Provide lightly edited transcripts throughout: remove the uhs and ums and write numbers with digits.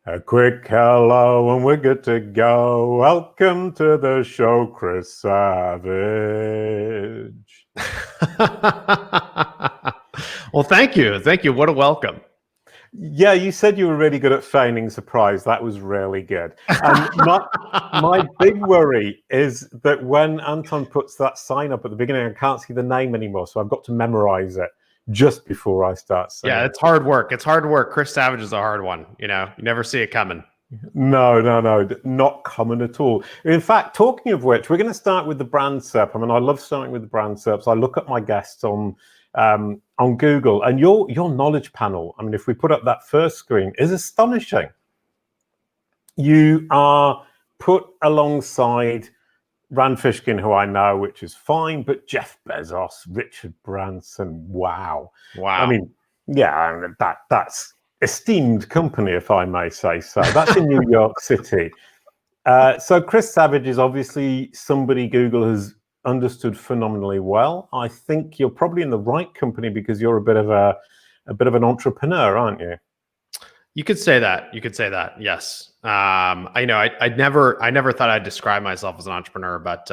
A quick hello and we're good to go. Welcome to the show, Chris Savage. Well, thank you. Thank you. What a welcome. Yeah, you said you were really good at feigning surprise. That was really good. And my big worry is that when Anton puts that sign up at the beginning, I can't see the name anymore. So I've got to memorize it just before I start saying Yeah, it's hard work. It's hard work. Chris Savage is a hard one. You know, you never see it coming. No, not common at all. In fact, talking of which, we're going to start with the brand SERP. I mean, I love starting with the brand SERPs. I look at my guests on Google, and your knowledge panel, I mean, if we put up that first screen, is astonishing. You are put alongside Rand Fishkin, who I know, which is fine, but Jeff Bezos, Richard Branson, wow. Wow. I mean, yeah, that's esteemed company, if I may say so. That's in New York City. So Chris Savage is obviously somebody Google has understood phenomenally well. I think you're probably in the right company because you're a bit of an entrepreneur, aren't you? You could say that. You could say that. Yes. I never thought I'd describe myself as an entrepreneur, but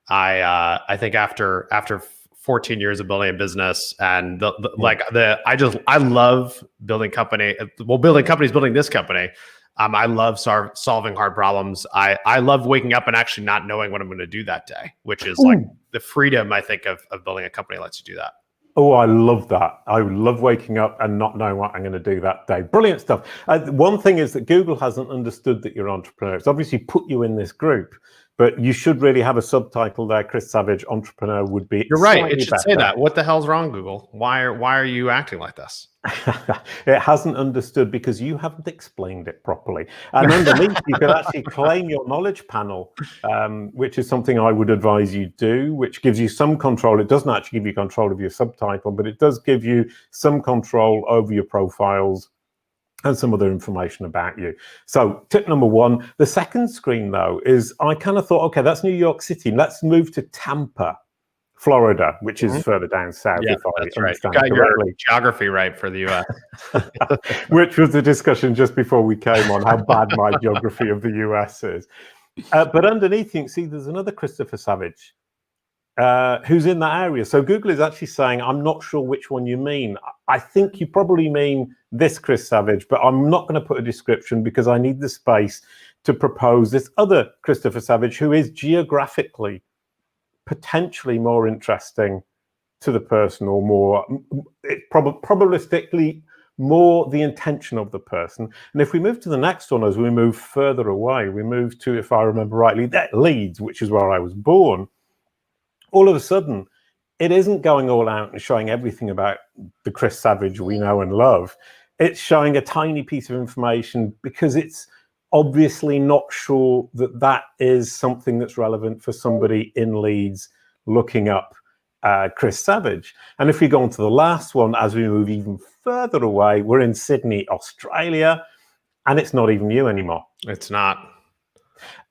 I think after 14 years of building a business and I love building company. Well, building companies, building this company. I love solving hard problems. I love waking up and actually not knowing what I'm going to do that day, which is like the freedom, I think, of building a company lets you do that. Oh, I love that. I love waking up and not knowing what I'm going to do that day. Brilliant stuff. One thing is that Google hasn't understood that you're an entrepreneur. It's obviously put you in this group, but you should really have a subtitle there. Chris Savage, entrepreneur would be. You're right. It should say that. What the hell's wrong, Google? Why are you acting like this? It hasn't understood because you haven't explained it properly. And underneath, you can actually claim your knowledge panel, which is something I would advise you do, which gives you some control. It doesn't actually give you control of your subtitle, but it does give you some control over your profiles and some other information about you. So tip number one. The second screen, though, is I kind of thought, okay, that's New York City. Let's move to Tampa, Florida, which is further down south. Yeah, that's right. You got your geography right for the US. Which was the discussion just before we came on, how bad my geography of the US is. But underneath, you can see there's another Christopher Savage who's in that area. So Google is actually saying, I'm not sure which one you mean. I think you probably mean this Chris Savage, but I'm not going to put a description because I need the space to propose this other Christopher Savage who is geographically potentially more interesting to the person, or more probabilistically more the intention of the person. And if we move to the next one, as we move further away, we move to, if I remember rightly, that Leeds, which is where I was born. All of a sudden, it isn't going all out and showing everything about the Chris Savage we know and love. It's showing a tiny piece of information because it's obviously not sure that that is something that's relevant for somebody in Leeds looking up Chris Savage. And if we go on to the last one, as we move even further away, we're in Sydney, Australia, and it's not even you anymore. It's not.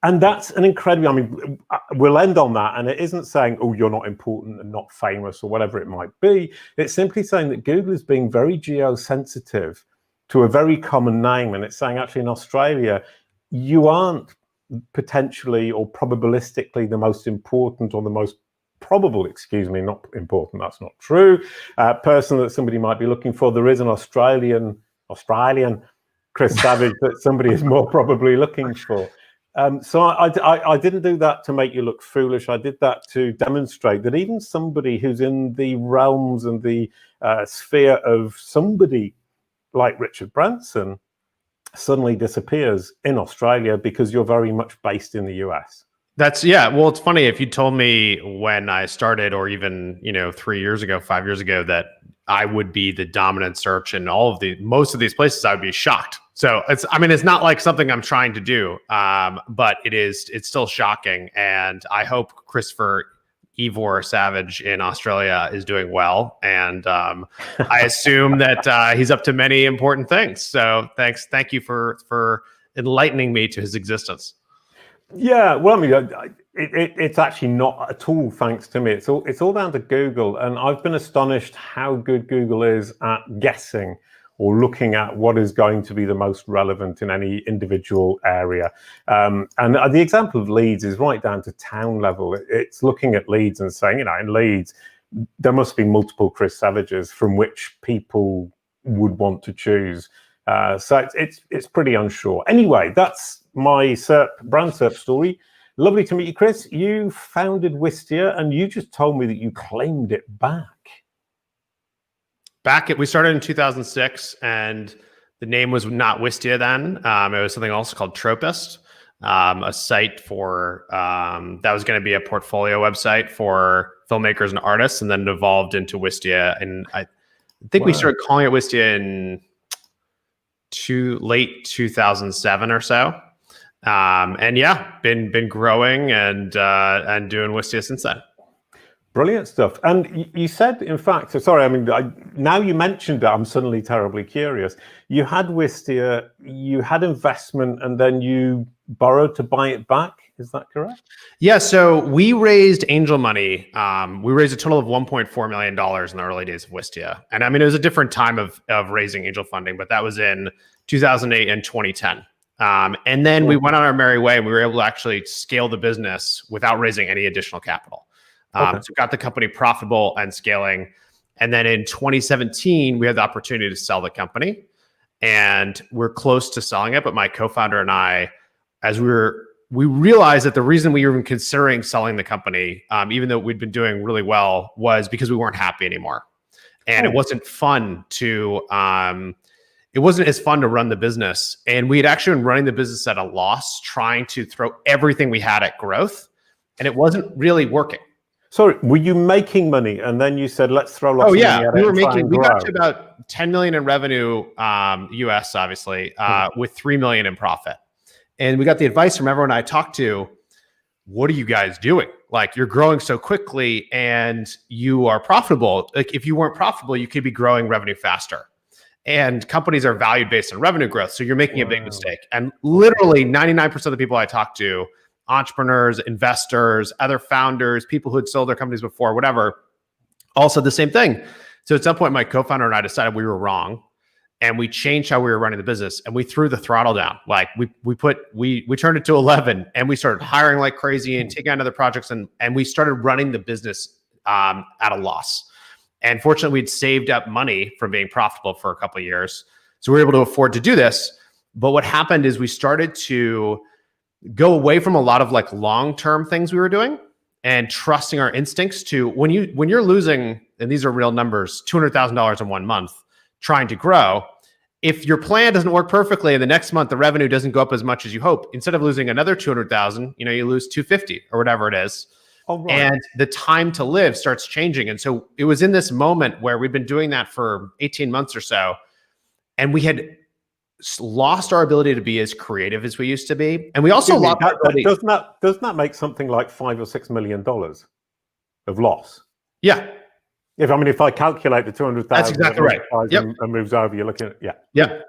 And that's an incredible, I mean, we'll end on that. And it isn't saying, oh, you're not important and not famous or whatever it might be. It's simply saying that Google is being very geo-sensitive to a very common name. And it's saying, actually, in Australia, you aren't potentially or probabilistically the most important or the most probable, not important, that's not true, person that somebody might be looking for. There is an Australian Chris Savage that somebody is more probably looking for. So I didn't do that to make you look foolish. I did that to demonstrate that even somebody who's in the realms and the sphere of somebody like Richard Branson suddenly disappears in Australia because you're very much based in the US. Well, it's funny, if you told me when I started, or even 3 years ago, 5 years ago, that I would be the dominant search in most of these places, I would be shocked. So it's not like something I'm trying to do, but it's still shocking. And I hope Christopher Ivor Savage in Australia is doing well. And I assume that he's up to many important things. So thank you for enlightening me to his existence. Yeah, well, I mean, it's actually not at all thanks to me. It's all down to Google, and I've been astonished how good Google is at guessing or looking at what is going to be the most relevant in any individual area. And the example of Leeds is right down to town level. It's looking at Leeds and saying, in Leeds, there must be multiple Chris Savages from which people would want to choose. So it's pretty unsure. Anyway, that's my brand SERP story. Lovely to meet you, Chris. You founded Wistia, and you just told me that you claimed it back. We started in 2006, and the name was not Wistia then. It was something else called Tropist, a site for that was going to be a portfolio website for filmmakers and artists, and then it evolved into Wistia. And I think we started calling it Wistia in late 2007 or so. And yeah, been growing and doing Wistia since then. Brilliant stuff. And you said, in fact, so sorry, now you mentioned it, I'm suddenly terribly curious. You had Wistia, you had investment, and then you borrowed to buy it back. Is that correct? Yeah. So we raised angel money. We raised a total of $1.4 million in the early days of Wistia. And it was a different time of raising angel funding, but that was in 2008 and 2010. And then we went on our merry way, and we were able to actually scale the business without raising any additional capital. So got the company profitable and scaling. And then in 2017, we had the opportunity to sell the company, and we're close to selling it. But my co-founder and I, we realized that the reason we were even considering selling the company, even though we'd been doing really well, was because we weren't happy anymore. And it wasn't fun it wasn't as fun to run the business. And we had actually been running the business at a loss, trying to throw everything we had at growth. And it wasn't really working. Sorry, were you making money and then you said, let's throw lots of money at it? We got to about 10 million in revenue, US, obviously, with 3 million in profit. And we got the advice from everyone I talked to, what are you guys doing? Like, you're growing so quickly and you are profitable. Like, if you weren't profitable, you could be growing revenue faster. And companies are valued based on revenue growth. So you're making a big mistake. And literally 99% of the people I talk to, entrepreneurs, investors, other founders, people who had sold their companies before, whatever, all said the same thing. So at some point, my co-founder and I decided we were wrong, and we changed how we were running the business, and we threw the throttle down. Like we turned it to 11, and we started hiring like crazy and taking on other projects, and we started running the business at a loss. And fortunately, we'd saved up money from being profitable for a couple of years. So we were able to afford to do this. But what happened is we started to go away from a lot of like long-term things we were doing and trusting our instincts to when you're losing, and these are real numbers, $200,000 in 1 month trying to grow. If your plan doesn't work perfectly and the next month the revenue doesn't go up as much as you hope, instead of losing another 200,000, you lose 250 or whatever it is. Oh, right. And the time to live starts changing. And so it was in this moment where we've been doing that for 18 months or so, and we had lost our ability to be as creative as we used to be. And we also lost our ability. Doesn't that make something like $5 or $6 million of loss? Yeah. If I calculate the 200,000, that's exactly right. And moves over, you're looking at Yeah.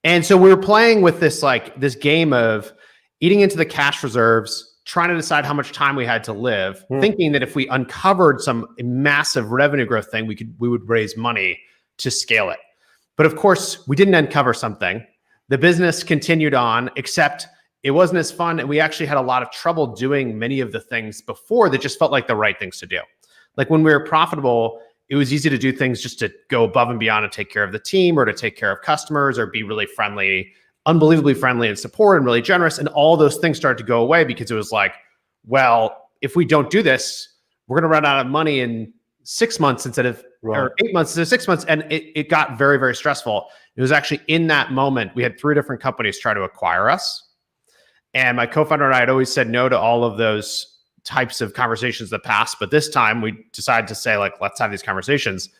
And so we were playing with this game of eating into the cash reserves, trying to decide how much time we had to live, thinking that if we uncovered some massive revenue growth thing, we would raise money to scale it. But of course, we didn't uncover something. The business continued on, except it wasn't as fun, and we actually had a lot of trouble doing many of the things before that just felt like the right things to do. Like when we were profitable, it was easy to do things just to go above and beyond and take care of the team or to take care of customers or be really friendly, unbelievably friendly and support and really generous. And all those things started to go away because it was like, well, if we don't do this, we're going to run out of money in 6 months instead of, or 8 months instead of 6 months. And it got very, very stressful. It was actually in that moment, we had 3 different companies try to acquire us. And my co-founder and I had always said no to all of those types of conversations in the past. But this time we decided to say, like, let's have these conversations.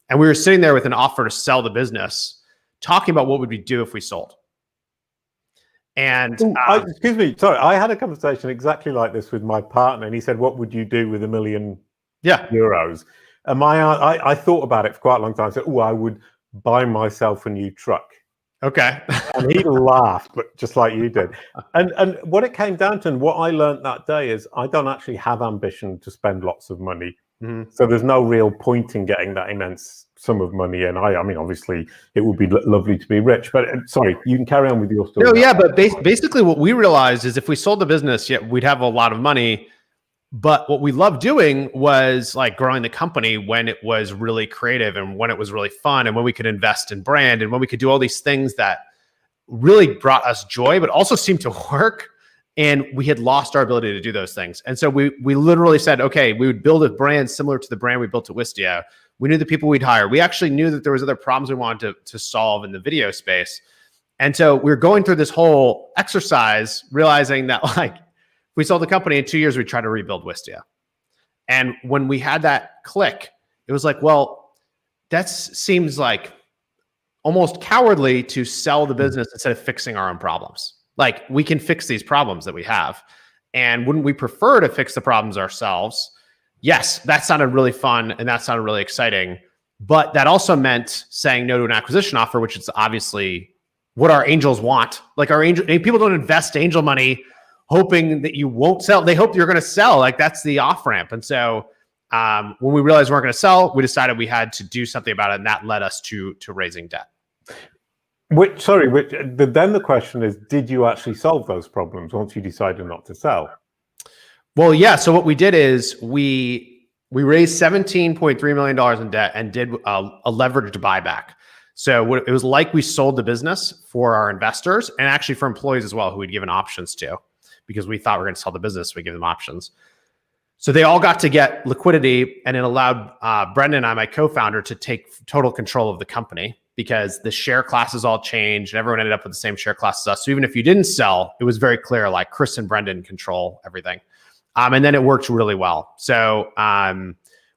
And we were sitting there with an offer to sell the business, talking about what would we do if we sold. And excuse me, sorry, I had a conversation exactly like this with my partner, and he said, what would you do with €1 million? And I thought about it for quite a long time. I said, I would buy myself a new truck. Okay. And he laughed, but just like you did. And what it came down to, and what I learned that day, is I don't actually have ambition to spend lots of money. So there's no real point in getting that immense sum of money in. I mean, obviously, it would be lovely to be rich, but sorry, you can carry on with your story. No, yeah, but basically what we realized is if we sold the business, yeah, we'd have a lot of money. But what we loved doing was like growing the company when it was really creative and when it was really fun and when we could invest in brand and when we could do all these things that really brought us joy, but also seemed to work. And we had lost our ability to do those things. And so we literally said, okay, we would build a brand similar to the brand we built at Wistia. We knew the people we'd hire. We actually knew that there was other problems we wanted to solve in the video space. And so we were going through this whole exercise, realizing that like, if we sold the company in 2 years, we'd try to rebuild Wistia. And when we had that click, it was like, well, that seems like almost cowardly to sell the business instead of fixing our own problems. Like we can fix these problems that we have. And wouldn't we prefer to fix the problems ourselves? Yes, that sounded really fun and that sounded really exciting. But that also meant saying no to an acquisition offer, which is obviously what our angels want. Like people don't invest angel money hoping that you won't sell. They hope you're going to sell. Like that's the off ramp. And so when we realized we weren't going to sell, we decided we had to do something about it. And that led us to raising debt. Then the question is, did you actually solve those problems once you decided not to sell? Well, yeah. So what we did is we raised $17.3 million in debt and did a leveraged buyback. So it was like we sold the business for our investors and actually for employees as well, who we'd given options to, because we thought we were going to sell the business. We give them options. So they all got to get liquidity, and it allowed Brendan and I, my co-founder, to take total control of the company, because the share classes all changed and everyone ended up with the same share class as us. So even if you didn't sell, it was very clear, like Chris and Brendan control everything. And then it worked really well. So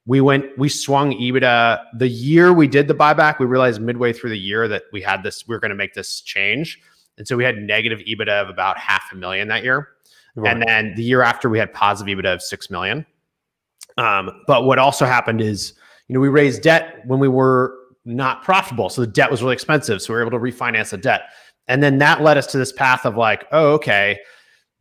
we swung EBITDA. The year we did the buyback, we realized midway through the year that we were going to make this change. And so we had negative EBITDA of about $500,000 that year. Right. And then the year after, we had positive EBITDA of $6 million. But what also happened is, we raised debt when we were not profitable. So the debt was really expensive. So we were able to refinance the debt. And then that led us to this path of like, oh, okay,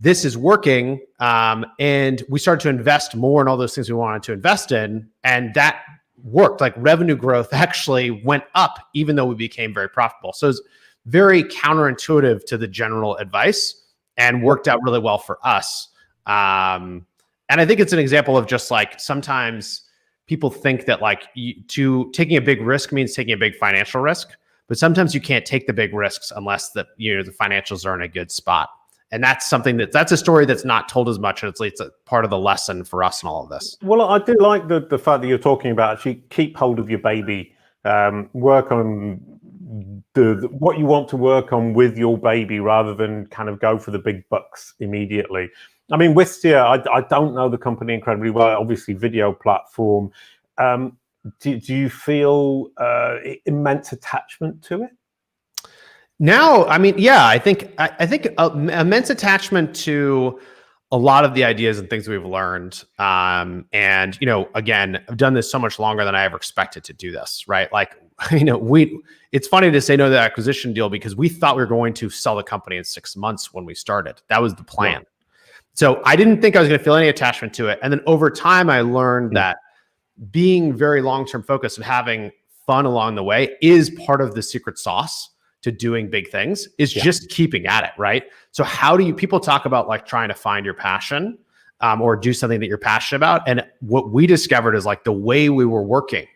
this is working. And we started to invest more in all those things we wanted to invest in. And that worked. Like revenue growth actually went up, even though we became very profitable. So it's very counterintuitive to the general advice and worked out really well for us. And I think it's an example of just like, sometimes people think that like taking a big risk means taking a big financial risk, but sometimes you can't take the big risks unless the financials are in a good spot. And that's something that's a story that's not told as much. And it's a part of the lesson for us in all of this. Well, I do like the fact that you're talking about actually keep hold of your baby, work on what you want to work on with your baby rather than kind of go for the big bucks immediately. I mean, Wistia, I don't know the company incredibly well, obviously video platform. Do you feel immense attachment to it? Now, I mean, yeah, I think immense attachment to a lot of the ideas and things we've learned. And, again, I've done this so much longer than I ever expected to do this, right? Like, it's funny to say no to the acquisition deal because we thought we were going to sell the company in 6 months when we started. That was the plan. Yeah. So I didn't think I was going to feel any attachment to it. And then over time, I learned that being very long-term focused and having fun along the way is part of the secret sauce to doing big things, is just keeping at it, right? So how do people talk about like trying to find your passion or do something that you're passionate about? And what we discovered is like the way we were working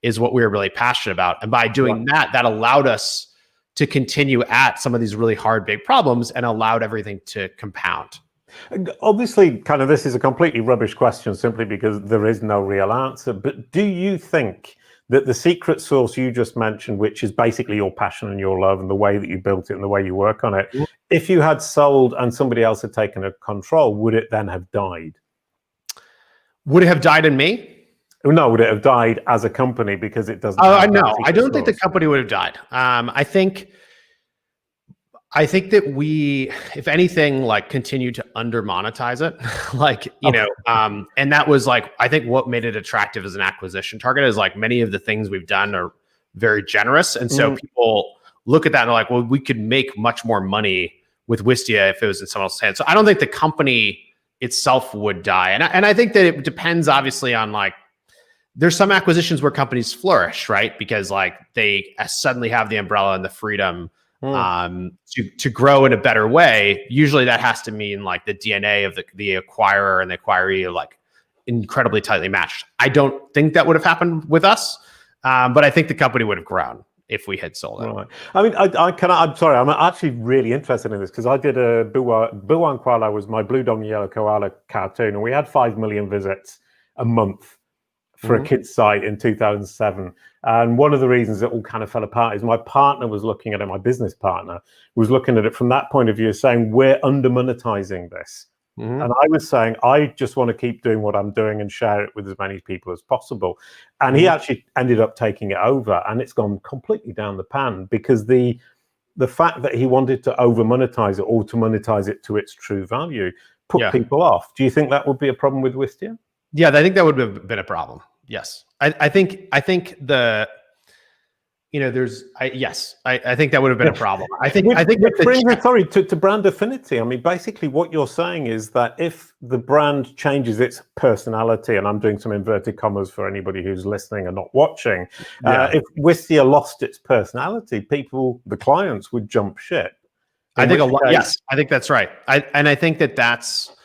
is what we were really passionate about. And by doing that allowed us to continue at some of these really hard, big problems and allowed everything to compound. Obviously, kind of this is a completely rubbish question simply because there is no real answer. But do you think that the secret sauce you just mentioned, which is basically your passion and your love and the way that you built it and the way you work on it, if you had sold and somebody else had taken control, would it then have died? Would it have died in me? No, would it have died as a company because it doesn't? No, I don't think the company would have died. I think that we, if anything, like continue to under monetize it, and that was like, I think what made it attractive as an acquisition target is like many of the things we've done are very generous. And so people look at that and they're like, well, we could make much more money with Wistia if it was in someone else's hands. So I don't think the company itself would die. And I think that it depends obviously on like there's some acquisitions where companies flourish, right? Because like they suddenly have the umbrella and the freedom to grow in a better way. Usually that has to mean like the DNA of the acquirer and the acquiree are like incredibly tightly matched. I don't think that would have happened with us, but I think the company would have grown if we had sold it. Right. I mean, I'm sorry, I'm actually really interested in this because I did a Buwan Koala was my blue dog and yellow koala cartoon, and we had 5 million visits a month for a kid's site in 2007. And one of the reasons it all kind of fell apart is my partner was looking at it, my business partner was looking at it from that point of view, saying we're under monetizing this. And I was saying, I just want to keep doing what I'm doing and share it with as many people as possible. And he actually ended up taking it over, and it's gone completely down the pan because the fact that he wanted to over monetize it or to monetize it to its true value put people off. Do you think that would be a problem with Wistia? Yeah, I think that would have been a problem. Yes. I think the, you know, I think that would have been a problem. I think which brings me, sorry, to brand affinity. I mean, basically what you're saying is that if the brand changes its personality, and I'm doing some inverted commas for anybody who's listening and not watching, if Wistia lost its personality, the clients would jump ship. I think yes, I think that's right. I think that's,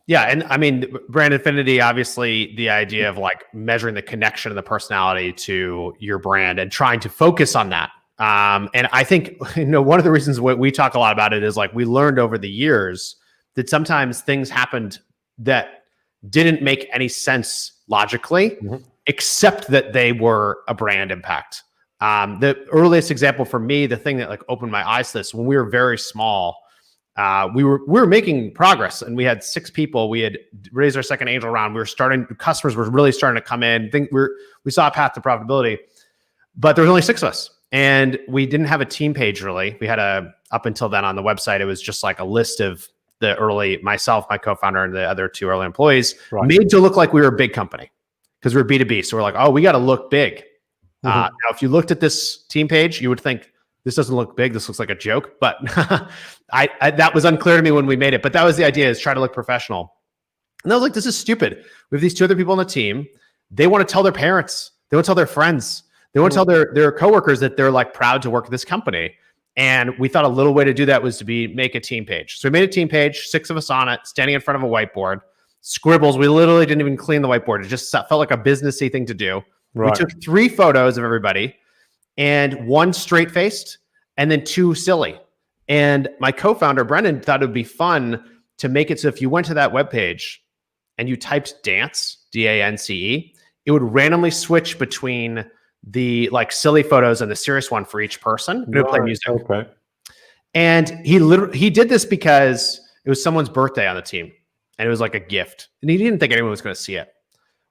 yeah. And I mean, Brand Affinity, obviously the idea of like measuring the connection and the personality to your brand and trying to focus on that. And I think, you know, one of the reasons we talk a lot about it is like, we learned over the years that sometimes things happened that didn't make any sense logically, except that they were a brand impact. The earliest example for me, the thing that like opened my eyes to this, when we were very small, we were making progress, and we had 6 people. We had raised our second angel round. Customers were really starting to come in. We saw a path to profitability, but there was only 6 of us, and we didn't have a team page really. We had up until then on the website, it was just like a list of myself, my co-founder, and the other 2 early employees, made to look like we were a big company because we're B2B. So we're like, oh, we got to look big. Now, if you looked at this team page, you would think, this doesn't look big. This looks like a joke, but that was unclear to me when we made it. But that was the idea, is try to look professional. And I was like, this is stupid. We have these 2 other people on the team. They want to tell their parents. They want to tell their friends. They want to tell their coworkers that they're like proud to work at this company. And we thought a little way to do that was to make a team page. So we made a team page, 6 of us on it, standing in front of a whiteboard, scribbles. We literally didn't even clean the whiteboard. It just felt like a businessy thing to do. We took 3 photos of everybody, and 1 straight-faced and then 2 silly. And my co-founder, Brendan, thought it would be fun to make it so if you went to that webpage and you typed dance, D-A-N-C-E, it would randomly switch between the like silly photos and the serious one for each person. It would play music. Okay. And he did this because it was someone's birthday on the team, and it was like a gift. And he didn't think anyone was going to see it.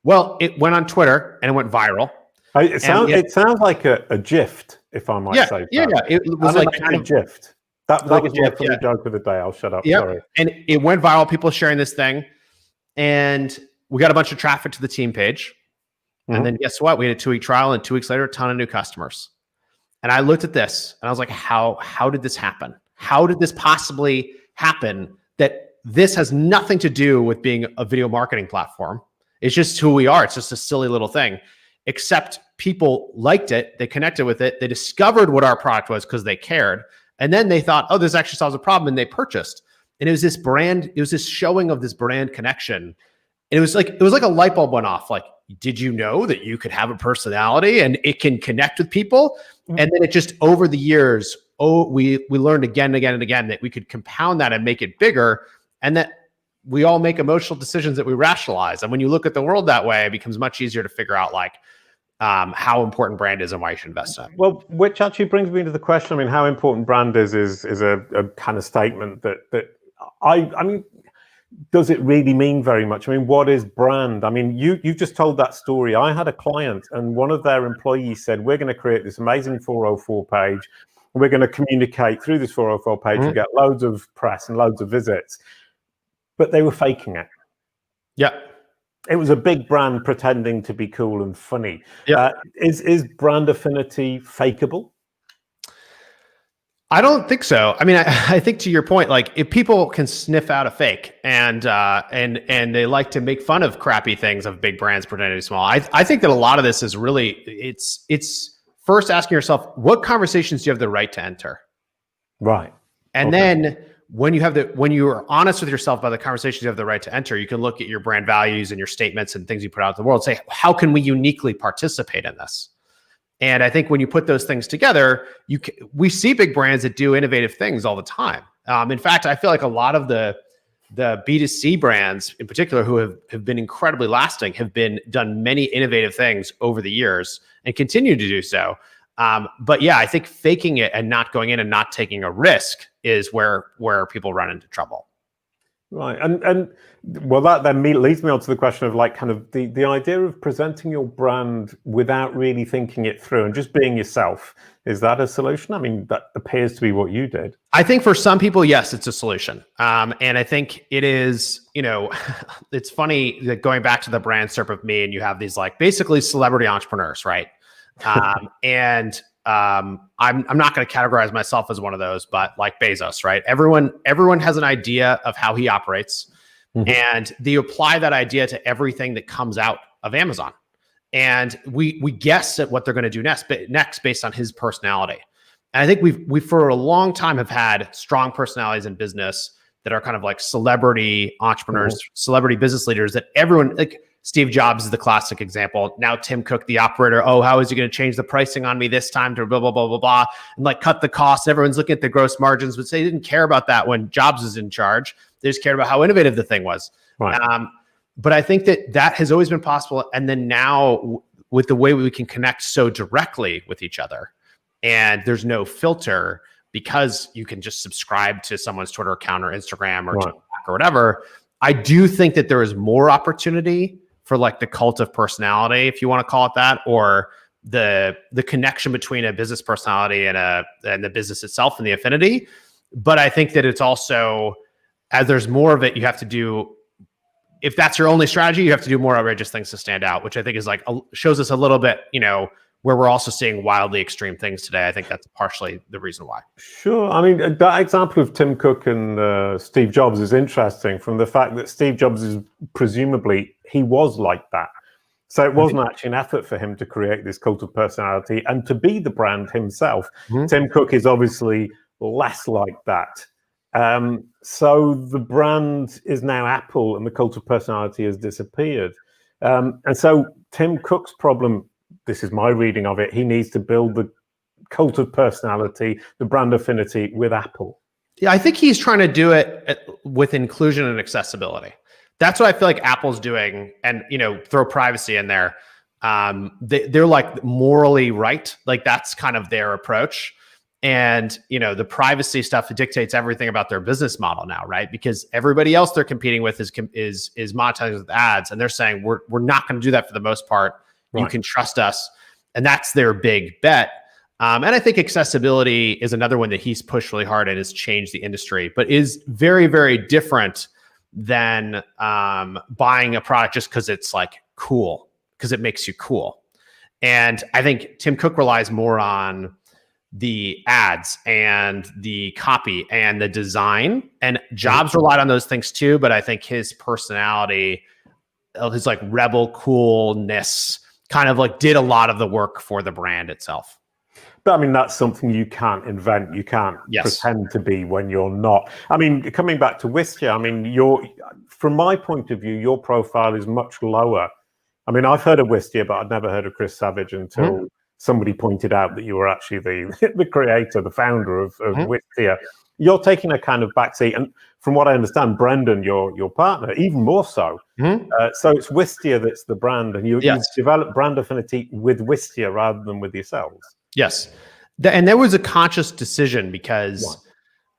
Well, it went on Twitter and it went viral. It sounds like a gift, if I might say. Yeah. It was like kind of gift. That was my funny joke of the day. I'll shut up. Sorry. And it went viral. People sharing this thing, and we got a bunch of traffic to the team page. And then guess what? We had a 2-week trial, and 2 weeks later, a ton of new customers. And I looked at this and I was like, how did this happen? How did this possibly happen? That this has nothing to do with being a video marketing platform. It's just who we are. It's just a silly little thing. Except people liked it, they connected with it, they discovered what our product was because they cared, and then they thought, oh, this actually solves a problem, and they purchased. And it was this brand, it was this showing of this brand connection. And it was like a light bulb went off. Like, did you know that you could have a personality and it can connect with people? And then it just, over the years, we learned again and again and again that we could compound that and make it bigger, and that we all make emotional decisions that we rationalize. And when you look at the world that way, it becomes much easier to figure out like how important brand is and why you should invest in it. Well, which actually brings me to the question. I mean, how important brand is a kind of statement that I mean, does it really mean very much? I mean, what is brand? I mean, you've just told that story. I had a client, and one of their employees said, we're going to create this amazing 404 page. We're going to communicate through this 404 page and get loads of press and loads of visits. But they were faking it. Yeah. It was a big brand pretending to be cool and funny. Yeah. Is brand affinity fakeable? I don't think so. I mean, I think to your point, like if people can sniff out a fake and they like to make fun of crappy things of big brands pretending to be small. I think that a lot of this is really it's first asking yourself, what conversations do you have the right to enter? Right. And then when you are honest with yourself about the conversations you have the right to enter, you can look at your brand values and your statements and things you put out in the world, say, how can we uniquely participate in this? And I think when you put those things together, we see big brands that do innovative things all the time. In fact, I feel like a lot of the B2C brands in particular who have been incredibly lasting have done many innovative things over the years and continue to do so. But yeah, I think faking it and not going in and not taking a risk is where people run into trouble. Right. And well, that then leads me on to the question of like kind of the idea of presenting your brand without really thinking it through and just being yourself. Is that a solution? I mean, that appears to be what you did. I think for some people, yes, it's a solution. And I think it is, it's funny that going back to the brand SERP of me, and you have these like basically celebrity entrepreneurs, right? I'm not going to categorize myself as one of those, but like Bezos, right? Everyone has an idea of how he operates, and they apply that idea to everything that comes out of Amazon. And we guess at what they're going to do next based on his personality. And I think we for a long time have had strong personalities in business that are kind of like celebrity entrepreneurs, celebrity business leaders that everyone like. Steve Jobs is the classic example. Now Tim Cook, the operator, how is he going to change the pricing on me this time to blah, blah, blah, blah, blah, and like cut the costs. Everyone's looking at the gross margins, but they didn't care about that when Jobs was in charge. They just cared about how innovative the thing was. Right. But I think that has always been possible. And then now with the way we can connect so directly with each other and there's no filter because you can just subscribe to someone's Twitter account or Instagram or TikTok or whatever. I do think that there is more opportunity for like the cult of personality, if you want to call it that, or the connection between a business personality and the business itself and the affinity. But I think that it's also, as there's more of it, you have to do, if that's your only strategy, you have to do more outrageous things to stand out, which I think is like, shows us a little bit, where we're also seeing wildly extreme things today. I think that's partially the reason why. Sure. I mean, that example of Tim Cook and Steve Jobs is interesting from the fact that Steve Jobs is presumably, he was like that. So it wasn't actually an effort for him to create this cult of personality and to be the brand himself. Tim Cook is obviously less like that. So the brand is now Apple and the cult of personality has disappeared. And so Tim Cook's problem, this is my reading of it, he needs to build the cult of personality, the brand affinity with Apple. Yeah, I think he's trying to do it with inclusion and accessibility. That's what I feel like Apple's doing. And, throw privacy in there. They're like morally right. Like that's kind of their approach. And, the privacy stuff dictates everything about their business model now, right? Because everybody else they're competing with is monetizing with ads. And they're saying, we're not going to do that for the most part. You can trust us. And that's their big bet. And I think accessibility is another one that he's pushed really hard and has changed the industry, but is very, very different than buying a product just because it's like cool, because it makes you cool. And I think Tim Cook relies more on the ads and the copy and the design. And Jobs relied on those things too, but I think his personality, his like rebel coolness, kind of like did a lot of the work for the brand itself. But I mean, that's something you can't invent. You can't pretend to be when you're not. I mean, coming back to Wistia, I mean, from my point of view, your profile is much lower. I mean, I've heard of Wistia, but I'd never heard of Chris Savage until somebody pointed out that you were actually the creator, the founder of Wistia. You're taking a kind of backseat, and from what I understand, Brendan, your partner, even more so. So it's Wistia that's the brand, and you've developed brand affinity with Wistia rather than with yourselves. Yes, and there was a conscious decision because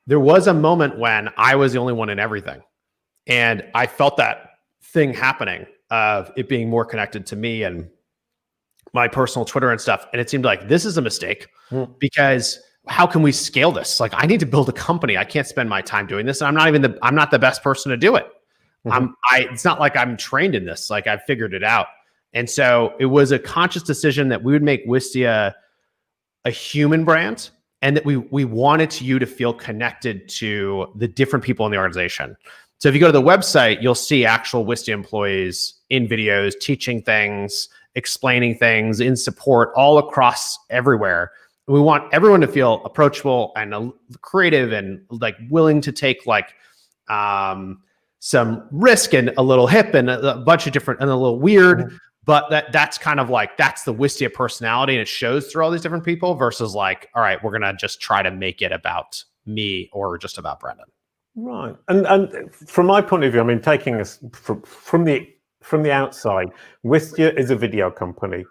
there was a moment when I was the only one in everything, and I felt that thing happening of it being more connected to me and my personal Twitter and stuff, and it seemed like this is a mistake because how can we scale this? Like, I need to build a company. I can't spend my time doing this. And I'm not the best person to do it. It's not like I'm trained in this. Like, I've figured it out. And so it was a conscious decision that we would make Wistia a human brand and that we wanted you to feel connected to the different people in the organization. So if you go to the website, you'll see actual Wistia employees in videos, teaching things, explaining things, in support, all across everywhere. We want everyone to feel approachable and creative and like willing to take like some risk and a little hip and a bunch of different and a little weird. But that's kind of like, that's the Wistia personality, and it shows through all these different people versus like, all right, we're going to just try to make it about me or just about Brendan. Right. And from my point of view, I mean, taking us from the outside, Wistia is a video company.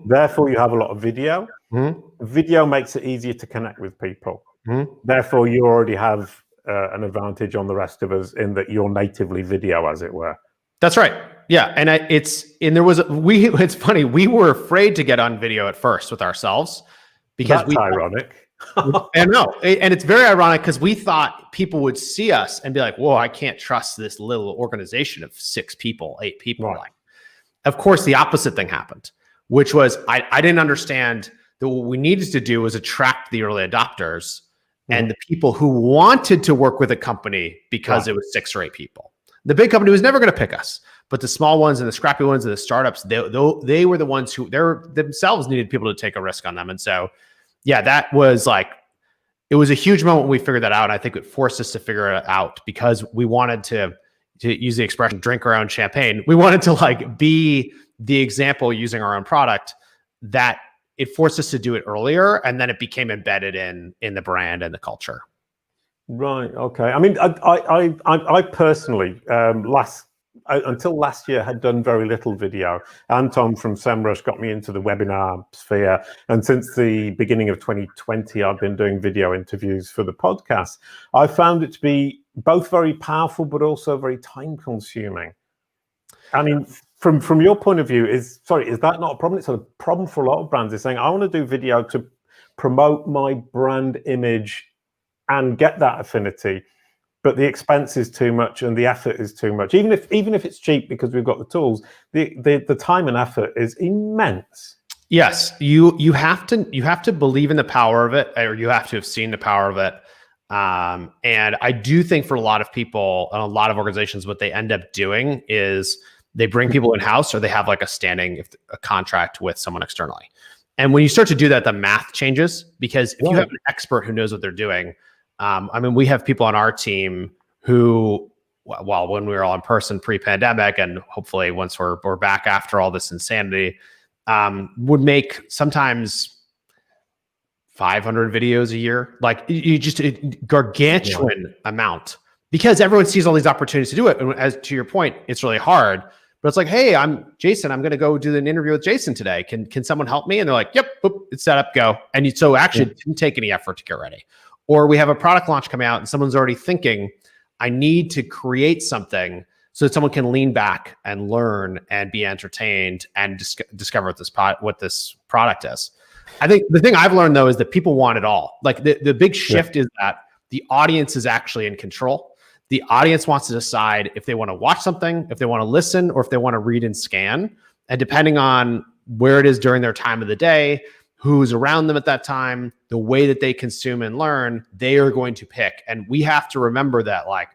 Therefore, you have a lot of video. Video makes it easier to connect with people. Therefore, you already have an advantage on the rest of us in that you're natively video, as it were. That's right. Yeah. And it's funny. We were afraid to get on video at first with ourselves because that's ironic. I know. And it's very ironic because we thought people would see us and be like, whoa, I can't trust this little organization of 6 people, 8 people. Right. Like, of course, the opposite thing happened, which was I didn't understand that what we needed to do was attract the early adopters and the people who wanted to work with a company because it was 6 or 8 people. The big company was never going to pick us, but the small ones and the scrappy ones and the startups, they were the ones who themselves needed people to take a risk on them. And so, yeah, that was like, it was a huge moment when we figured that out. And I think it forced us to figure it out because we wanted to use the expression, drink our own champagne. We wanted to like be the example using our own product, that it forced us to do it earlier. And then it became embedded in the brand and the culture. Right. Okay. I mean, I personally, until last year, had done very little video. Anton from SEMrush got me into the webinar sphere. And since the beginning of 2020, I've been doing video interviews for the podcast. I found it to be both very powerful, but also very time consuming. I mean, from your point of view, is that not a problem? It's a problem for a lot of brands. They're saying, I want to do video to promote my brand image and get that affinity, but the expense is too much and the effort is too much. Even if it's cheap because we've got the tools, the time and effort is immense. Yes, you have to believe in the power of it, or you have to have seen the power of it. And I do think for a lot of people and a lot of organizations, what they end up doing is they bring people in house, or they have like a contract with someone externally. And when you start to do that, the math changes, because if you have an expert who knows what they're doing. I mean, we have people on our team who, well, when we were all in person pre-pandemic, and hopefully once we're back after all this insanity, would make sometimes 500 videos a year. Like you just a gargantuan amount, because everyone sees all these opportunities to do it. And as to your point, it's really hard. But it's like, hey, I'm Jason. I'm going to go do an interview with Jason today. Can someone help me? And they're like, yep, boop, it's set up, go. And so actually, it didn't take any effort to get ready. Or we have a product launch coming out and someone's already thinking, I need to create something so that someone can lean back and learn and be entertained and discover what this product is. I think the thing I've learned, though, is that people want it all. Like the big shift is that the audience is actually in control. The audience wants to decide if they want to watch something, if they want to listen, or if they want to read and scan. And depending on where it is during their time of the day, who's around them at that time, the way that they consume and learn, they are going to pick. And we have to remember that like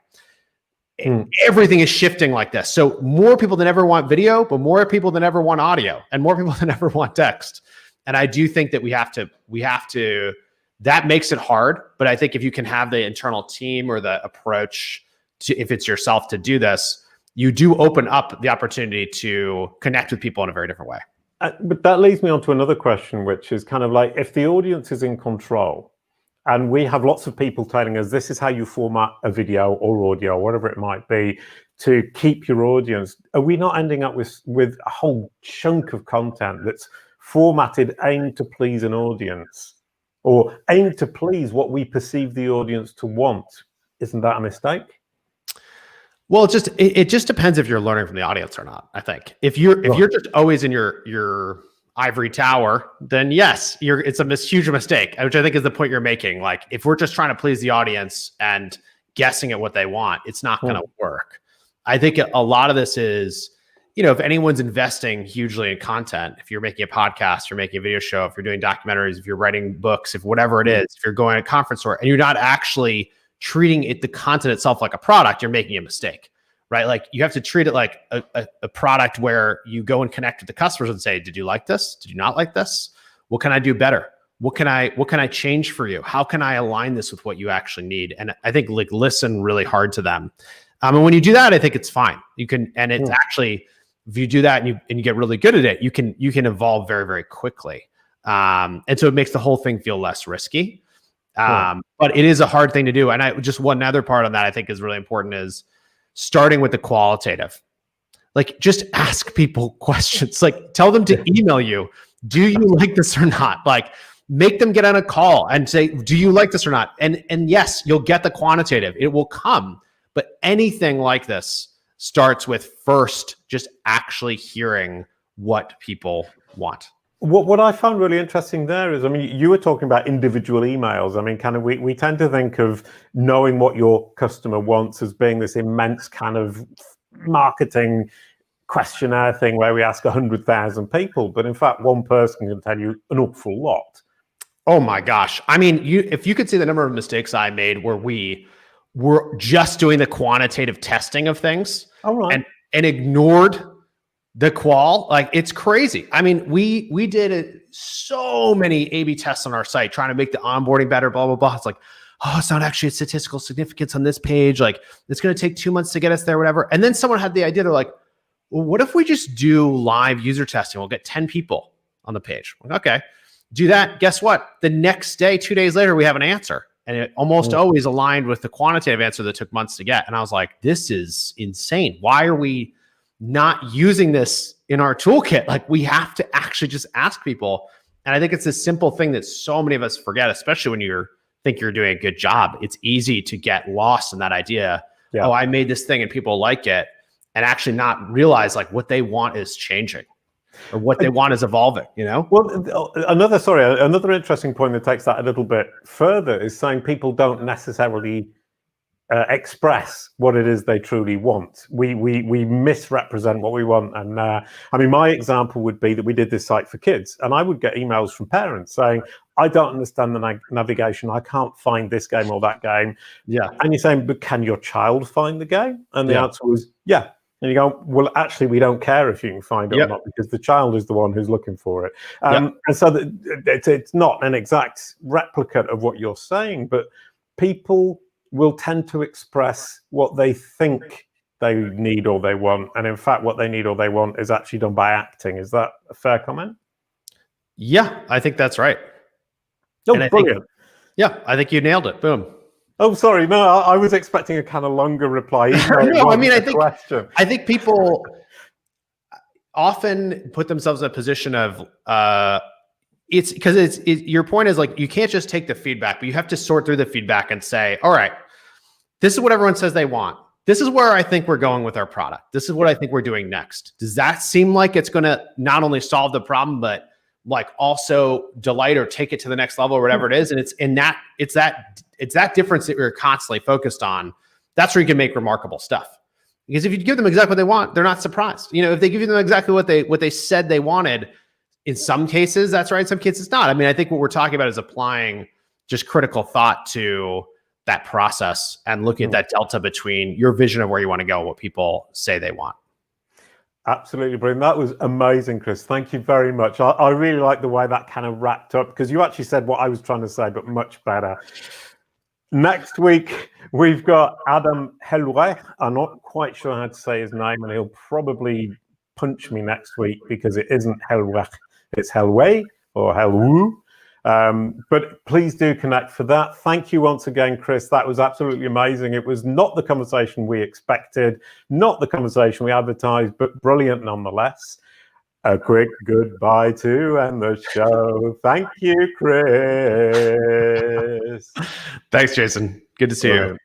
everything is shifting like this. So more people than ever want video, but more people than ever want audio, and more people than ever want text. And I do think that we have to, that makes it hard. But I think if you can have the internal team or the approach to, if it's yourself to do this, you do open up the opportunity to connect with people in a very different way. But that leads me on to another question, which is kind of like, if the audience is in control and we have lots of people telling us this is how you format a video or audio, whatever it might be, to keep your audience, are we not ending up with a whole chunk of content that's formatted aimed to please an audience, or aimed to please what we perceive the audience to want? Isn't that a mistake? Well, it just depends if you're learning from the audience or not. I think if you're just always in your ivory tower, then yes, it's a huge mistake, which I think is the point you're making. Like if we're just trying to please the audience and guessing at what they want, it's not going to work. I think a lot of this is if anyone's investing hugely in content, if you're making a podcast, you're making a video show, if you're doing documentaries, if you're writing books, if whatever it is, if you're going to a conference store and you're not actually treating the content itself like a product, you're making a mistake, right? Like you have to treat it like a product where you go and connect with the customers and say, did you like this? Did you not like this? What can I do better? What can I change for you? How can I align this with what you actually need? And I think like listen really hard to them. And when you do that, I think it's fine. You can, and it's actually, if you do that and you get really good at it, you can evolve very, very quickly. And so it makes the whole thing feel less risky. But it is a hard thing to do. And just one other part on that I think is really important is starting with the qualitative. Like just ask people questions. Like tell them to email you. Do you like this or not? Like make them get on a call and say, do you like this or not? And yes, you'll get the quantitative. It will come. But anything like this starts with first just actually hearing what people want. What I found really interesting there is, I mean, you were talking about individual emails. I mean, kind of we tend to think of knowing what your customer wants as being this immense kind of marketing questionnaire thing where we ask 100,000 people, but in fact, one person can tell you an awful lot. Oh my gosh. I mean, if you could see the number of mistakes I made where we were just doing the quantitative testing of things and ignored the qual, like it's crazy. I mean, we did so many A/B tests on our site trying to make the onboarding better, blah, blah, blah. It's like, oh, it's not actually a statistical significance on this page. Like it's going to take 2 months to get us there, whatever. And then someone had the idea. They're like, well, what if we just do live user testing? We'll get 10 people on the page. Like, okay, do that. Guess what? The next day, 2 days later, we have an answer. And it almost always aligned with the quantitative answer that took months to get. And I was like, this is insane. Why are we not using this in our toolkit? Like we have to actually just ask people. And I think it's a simple thing that so many of us forget, especially when you think you're doing a good job. It's easy to get lost in that idea. Yeah. Oh, I made this thing and people like it, and actually not realize like what they want is changing. Or what they want is evolving, you know? Well, another interesting point that takes that a little bit further is saying people don't necessarily express what it is they truly want. We misrepresent what we want. And I mean, my example would be that we did this site for kids, and I would get emails from parents saying, I don't understand the navigation. I can't find this game or that game. Yeah. And you're saying, but can your child find the game? And the answer was, yeah. And you go, well, actually, we don't care if you can find it or not, because the child is the one who's looking for it. And so it's not an exact replicate of what you're saying, but people will tend to express what they think they need or they want. And in fact, what they need or they want is actually done by acting. Is that a fair comment? Yeah, I think that's right. Oh, brilliant. I think you nailed it. Boom. Oh, sorry. No, I was expecting a kind of longer reply. No, I mean, I think people often put themselves in a position of it's because your point is like you can't just take the feedback, but you have to sort through the feedback and say, all right, this is what everyone says they want. This is where I think we're going with our product. This is what I think we're doing next. Does that seem like it's going to not only solve the problem, but like also delight or take it to the next level or whatever it is? And it's that difference that we're constantly focused on. That's where you can make remarkable stuff. Because if you give them exactly what they want, they're not surprised. You know, if they give them exactly what they said they wanted, in some cases that's right, in some cases it's not. I mean, I think what we're talking about is applying just critical thought to that process and looking at that delta between your vision of where you want to go and what people say they want. Absolutely brilliant. That was amazing, Chris. Thank you very much. I really like the way that kind of wrapped up, because you actually said what I was trying to say, but much better. Next week, we've got Adam Helway. I'm not quite sure how to say his name, and he'll probably punch me next week because it isn't Helway, it's Helway or Helwoo. But please do connect for that. Thank you once again, Chris. That was absolutely amazing. It was not the conversation we expected, not the conversation we advertised, but brilliant nonetheless. A quick goodbye to end the show. Thank you, Chris. Thanks, Jason. Good to see you.